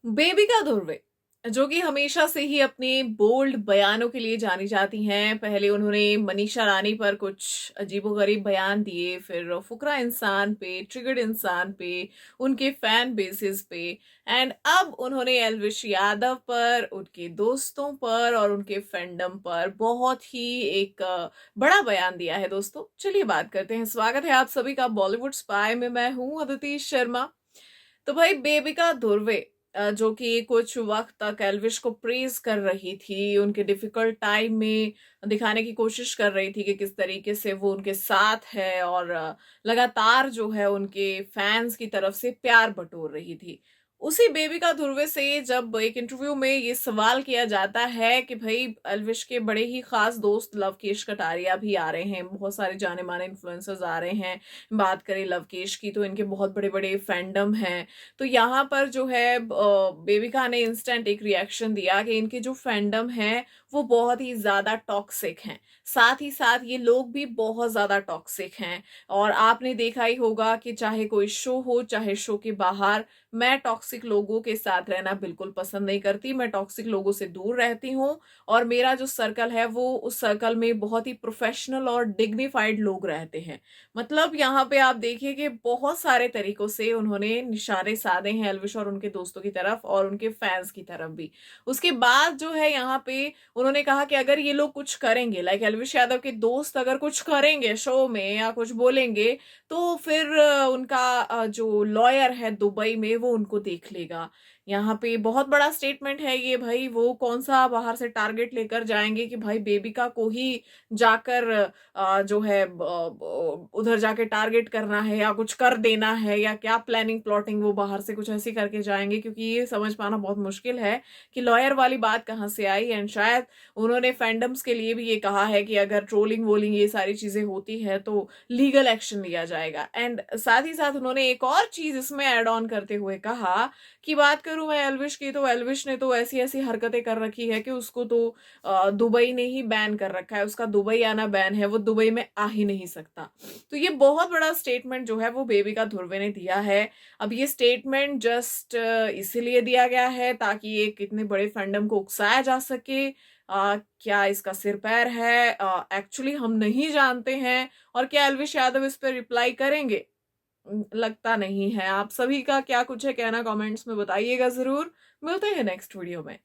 बेबिका धुर्वे, जो कि हमेशा से ही अपने बोल्ड बयानों के लिए जानी जाती हैं। पहले उन्होंने मनीषा रानी पर कुछ अजीबोगरीब बयान दिए, फिर फुकरा इंसान पे, ट्रिगर्ड इंसान पे, उनके फैन बेसिस पे, एंड अब उन्होंने एल्विश यादव पर, उनके दोस्तों पर और उनके फैंडम पर बहुत ही एक बड़ा बयान दिया है। दोस्तों, चलिए बात करते हैं। स्वागत है आप सभी का बॉलीवुड स्पाई में। मैं हूं अदिति शर्मा। तो भाई, बेबिका धुर्वे जो कि कुछ वक्त तक एल्विश को प्रेज कर रही थी, उनके डिफिकल्ट टाइम में दिखाने की कोशिश कर रही थी कि किस तरीके से वो उनके साथ है, और लगातार जो है उनके फैंस की तरफ से प्यार बटोर रही थी। उसी बेबिका धुर्वे से जब एक इंटरव्यू में ये सवाल किया जाता है कि भाई, एल्विश के बड़े ही खास दोस्त लवकेश कटारिया भी आ रहे हैं, बहुत सारे जाने माने इन्फ्लुएंसर्स आ रहे हैं। बात करें लवकेश की तो इनके बहुत बड़े बड़े फैंडम हैं। तो यहाँ पर जो है बेबिका ने इंस्टेंट एक रिएक्शन दिया कि इनके जो फैंडम है वो बहुत ही ज्यादा टॉक्सिक हैं। साथ ही साथ ये लोग भी बहुत ज्यादा टॉक्सिक हैं। और आपने देखा ही होगा कि चाहे कोई शो हो चाहे शो के बाहर, मैं टॉक्सिक लोगों के साथ रहना बिल्कुल पसंद नहीं करती। मैं टॉक्सिक लोगों से दूर रहती हूँ। और मेरा जो सर्कल है वो उस सर्कल में बहुत ही प्रोफेशनल और डिग्निफाइड लोग रहते हैं। मतलब यहाँ पे आप देखिए कि बहुत सारे तरीकों से उन्होंने निशाने साधे हैं एल्विश और उनके दोस्तों की तरफ और उनके फैंस की तरफ भी। उसके बाद जो है यहाँ पे उन्होंने कहा कि अगर ये लोग कुछ करेंगे, लाइक एल्विश यादव के दोस्त अगर कुछ करेंगे शो में या कुछ बोलेंगे, तो फिर उनका जो लॉयर है दुबई में वो उनको देख लेगा। यहाँ पे बहुत बड़ा स्टेटमेंट है ये। भाई, वो कौन सा बाहर से टारगेट लेकर जाएंगे कि भाई बेबिका को ही जाकर जो है उधर जाके टारगेट करना है या कुछ कर देना है, या क्या प्लानिंग प्लॉटिंग वो बाहर से कुछ ऐसी करके जाएंगे, क्योंकि ये समझ पाना बहुत मुश्किल है कि लॉयर वाली बात कहाँ से आई। एंड शायद उन्होंने फैंडम्स के लिए भी ये कहा है कि अगर ट्रोलिंग वोलिंग ये सारी चीजें होती है तो लीगल एक्शन लिया जाएगा। एंड साथ ही साथ उन्होंने एक और चीज इसमें ऐड ऑन करते हुए कहा कि बात करूं मैं एल्विश की, तो एल्विश ने तो ऐसी ऐसी हरकतें कर रखी है कि उसको तो दुबई ने ही बैन कर रखा है। उसका दुबई आना बैन है, वो दुबई में आ ही नहीं सकता। तो ये बहुत बड़ा स्टेटमेंट जो है वो बेबिका धुर्वे ने दिया है। अब ये स्टेटमेंट जस्ट इसीलिए दिया गया है ताकि एक इतने बड़े फंडम को उकसाया जा सके। क्या इसका सिर पैर है एक्चुअली हम नहीं जानते हैं। और क्या एल्विश यादव इस पर रिप्लाई करेंगे? लगता नहीं है। आप सभी का क्या कुछ है कहना कमेंट्स में बताइएगा जरूर। मिलते हैं नेक्स्ट वीडियो में।